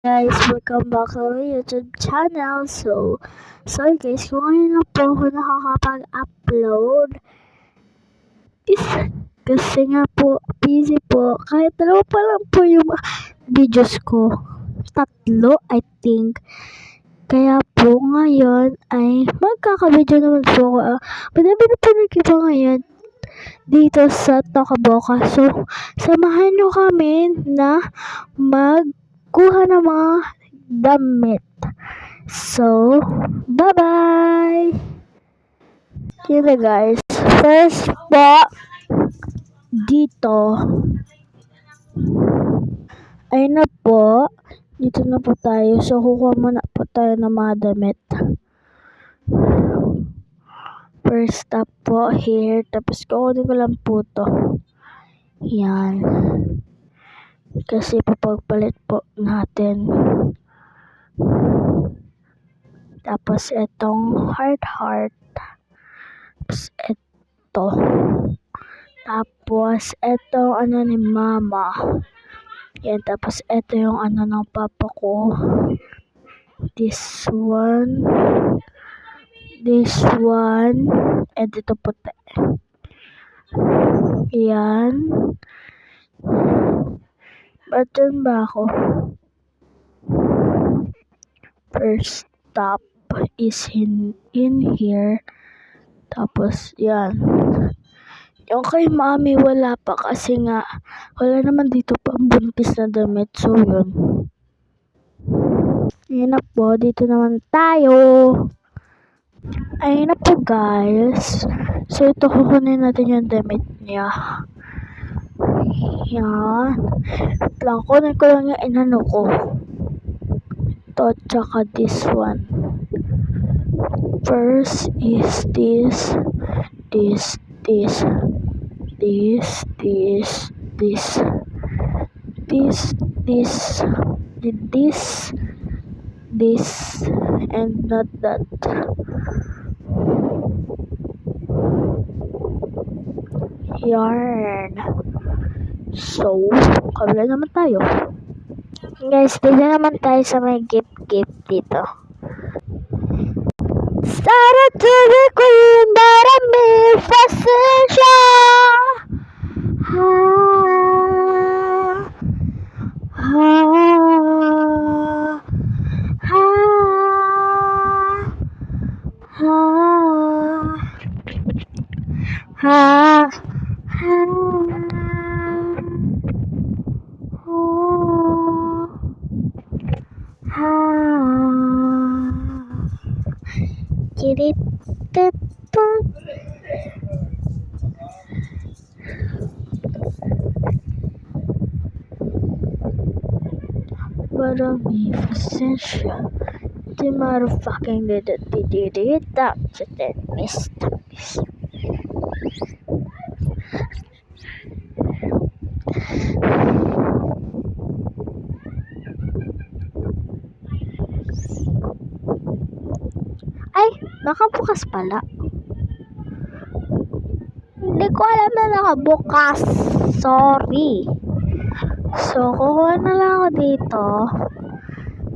Guys, welcome back to my YouTube channel. Sorry guys, kung ngayon lang po ako nakakapag-upload is kasi nga po, busy po. Kahit dalawa pa lang po yung videos ko. Tatlo, I think. Kaya po ngayon ay magkaka-video naman po ako. Madami na po nagkiba ngayon dito sa Tokaboka. So, samahan nyo kami na magkuha ng mga damit. So, bye-bye! Yun na guys. First po, dito. Ayun na po. Dito na po tayo. So, kukuha muna po tayo ng mga damit. First stop po here. Tapos kukunin ko lang po to. Yan. Kasi papagpalit po natin. Tapos itong heart. Tapos ito. Tapos itong ano ni mama. Yan. Tapos ito yung ano ng papa ko. This one. And ito puti. Yan. Ba't dyan ba ako? First stop is in here. Tapos yan. Yung kay mami wala pa kasi nga wala naman dito pang buntis na damit. So yun. Yan na po. Dito naman tayo. Ayun na po guys. So ito kukunin natin yung damit niya. Yan. Lang kunin ko lang yung inano ko. Ito tsaka this one. First is this. And not that. Yarn. So, kabila naman tayo. Guys, dito naman tayo sa may gift dito. Started to the queen, but I made pasensya. But I made pasensya. The motherfucking did it. That's it. Miss. Ay, nakabukas pala. Hindi ko alam na nakabukas. Sorry. So, kukuha na lang ako dito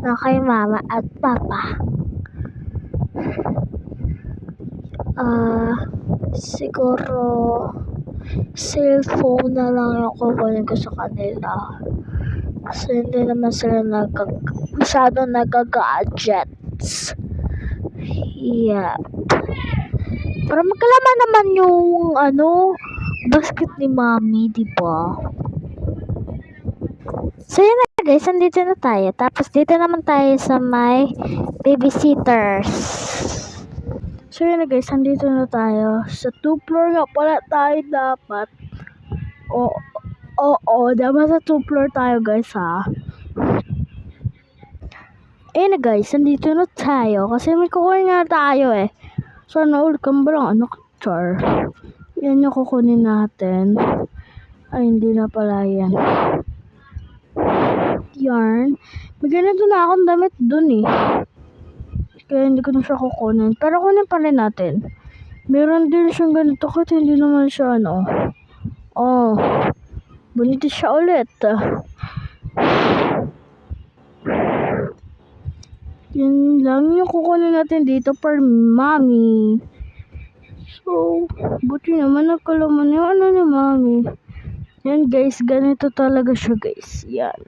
na kay mama at papa. Siguro cellphone na lang yung kukunin ko sa kanila. Kasi hindi naman sila masyadong nag-gadgets. Yeah. Para magkalaman naman yung basket ni mami, diba? So yun na guys, nandito na tayo. Tapos dito naman tayo sa may babysitters. So yun na guys, nandito na tayo. Sa 2 floor nga pala tayo dapat. Dapat sa 2 floor tayo guys ha. Ayun na guys, nandito na tayo. Kasi may kukunin nga tayo eh. So naulkam ba lang char. Yan yung kukunin natin. Ay, hindi na pala yan. Yarn. May ganito na akong damit dun eh. Kaya hindi ko na siya kukunin. Pero kunin pa rin natin. Meron din siyang ganito kasi hindi naman siya bonito siya ulit. Yan lang yung kukunin natin dito per mommy. So, buti naman nagkalaman yung ano ni mommy. Yan guys, ganito talaga siya guys. Yan.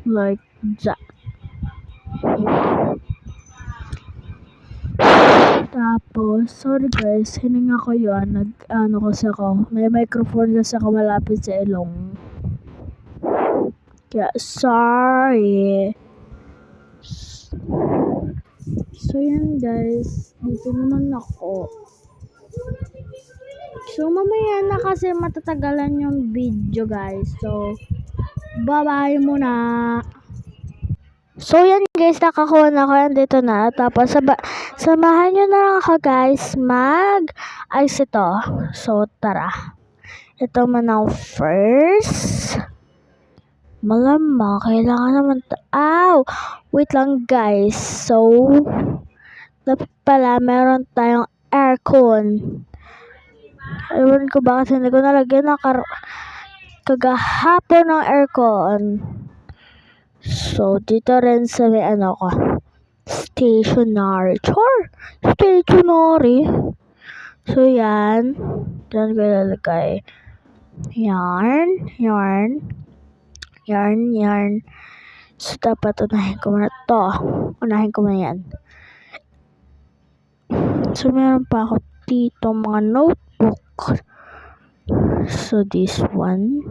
Like that. Tapos, sorry guys, hininga ko yun. Kasi ako, may microphone kasi ako malapit sa ilong. Kaya, sorry. So, yan guys. Dito naman ako. So, mamaya na kasi matatagalan yung video guys. So, bye-bye muna. So, yan guys, nakakuha na ko yan dito na. Tapos, samahan nyo na lang ako guys mag-ice ito. So, tara. Ito muna first. Malamang, kailangan naman ow! Wait lang guys. So, dapat pala meron tayong aircon. Ewan ko bakit hindi ko nalagyan ng kagahapon ng aircon. So, dito rin sa may ko. Stationary. Stationary. So, yan. Diyan ko ilalagay. Yarn. So, dapat unahin ko muna to. Unahin ko muna yan. So, meron pa ako dito mga notebook. So, this one.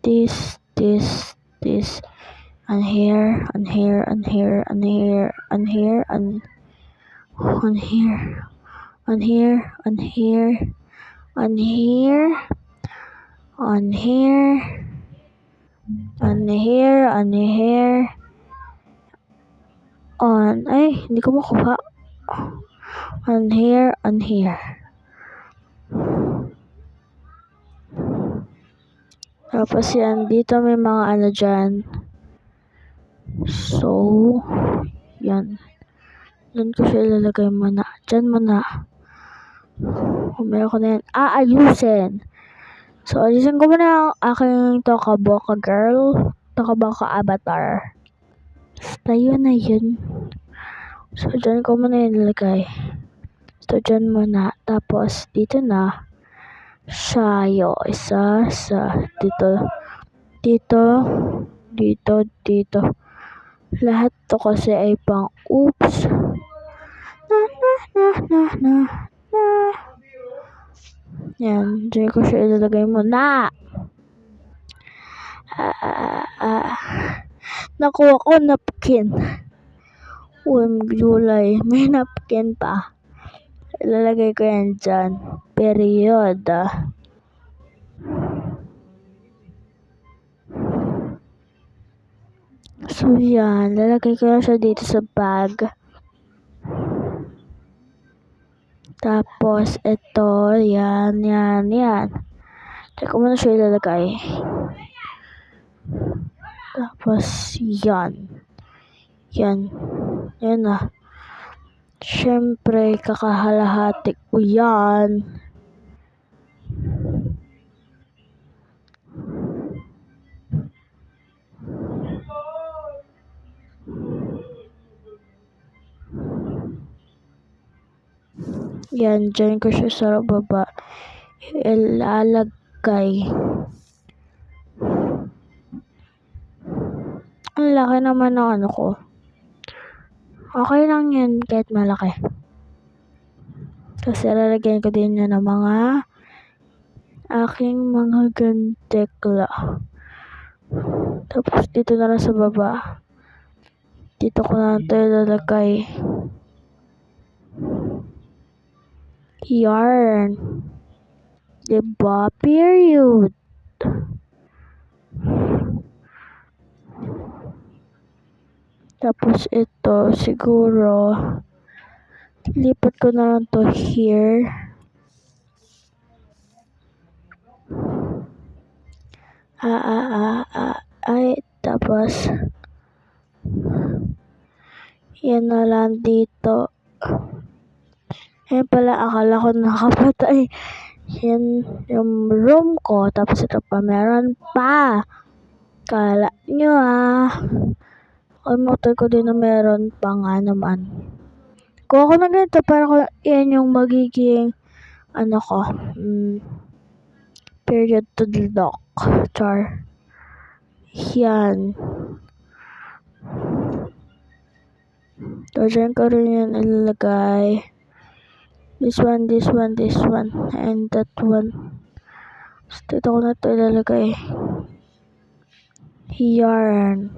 This. And here. Ay, hindi ko makuha. On here. Tapos yan, dito may mga dyan. So, yan. Doon ko siya ilalagay muna. Dyan muna. Meron ko na yan. Ayusin. So, alisin ko muna ang aking Tokaboka girl. Tokaboka avatar. Basta yun na yun. So, dyan ko muna ilalagay. So, dyan muna. Tapos, dito na. Siya. Isa. Dito. Lahat to kasi ay pang oops. Na. Yan. Dyan ko siya ilalagay muna. Nakuha ko napkin. July. May napkin pa. Ilalagay ko yan dyan. Period. So, yan. Lalagay ko lang siya dito sa bag. Tapos, ito. Yan. Teka ko muna siya ilalagay. Tapos, yan. Yan na. Siyempre, kakahalahati ko yan. Yan, dyan ko siya sa baba. Ilalagay. Ang laki naman ng ko. Okay lang yan kahit malaki. Kasi lalagyan ko din yan ng mga aking mga gantekla. Tapos dito na lang sa baba. Dito ko na ito ilalagay. Yarn. Diba? Period. Tapos ito, siguro, lipat ko na lang to here. Ay, tapos, yan na lang dito. Ayan pala, akala ko nakapatay Yan yung room ko. Tapos ito pa, meron pa. Kala nyo Kalimutan ko din na meron pa nga naman. Kuha ko na ganito para yan yung magiging period to the lock. Char. Yan. So, dyan ko rin yan ilalagay. This one, and that one. So, dito ko na ito ilalagay. Yarn.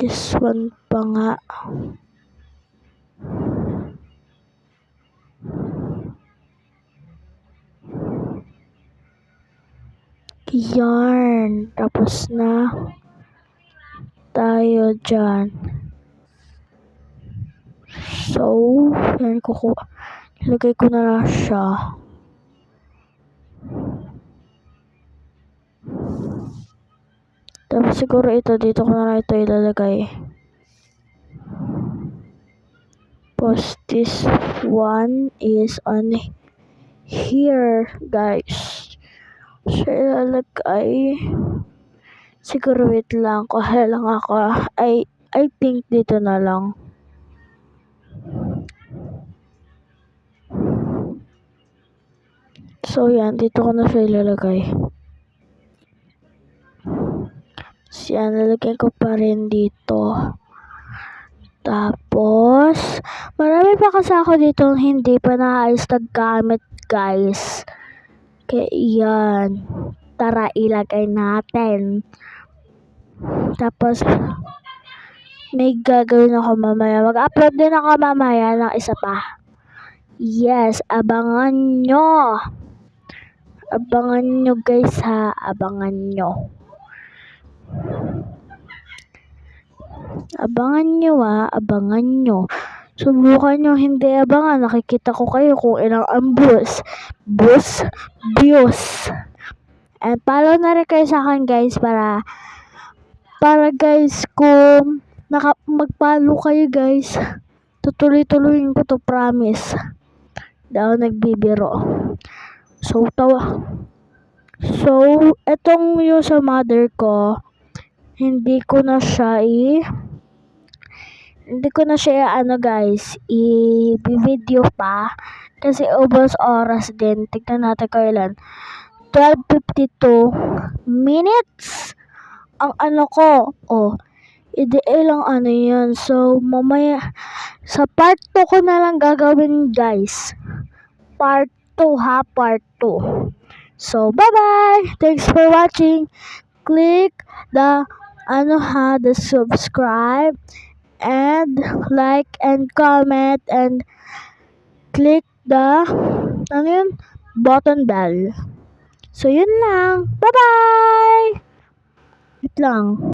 This one pa nga. Yarn. Tapos na tayo dyan. So, yan ilagay ko na lang siya. Tapos siguro ito, dito ko na lang ito ilalagay. Tapos this one is on here, guys. So, ilalagay. Siguro wait lang. Kuha lang ako. I think dito na lang. So, yan. Dito ko na siya ilalagay. So, yan. Lalagyan ko pa rin dito. Tapos, marami pa kasi ako dito hindi pa naayos na gamit, guys. Kaya, yan. Tara, ilagay natin. Tapos, may gagawin ako mamaya. Mag-upload din ako mamaya ng isa pa. Yes, abangan nyo. Abangan nyo, guys, ha. Abangan nyo. Abangan nyo, abangan nyo. Subukan nyo hindi abangan. Nakikita ko kayo kung ilang views. And follow na rin kayo sa akin, guys, para guys, kung mag-follow kayo, guys, tutuloy-tuloyin ko to, promise. Daw nagbibiro. So, etong yung sa mother ko, hindi ko na siya guys, i-video pa kasi ubos oras din. Tignan natin ko ilan. 12:52 minutes ang ko. Ilang yan. So, mamaya sa part 2 ko na lang gagawin, guys. Part 2 part 2. So, bye-bye. Thanks for watching. Click the the subscribe and like and comment and click the button bell. So, yun lang. Bye-bye! Wait lang.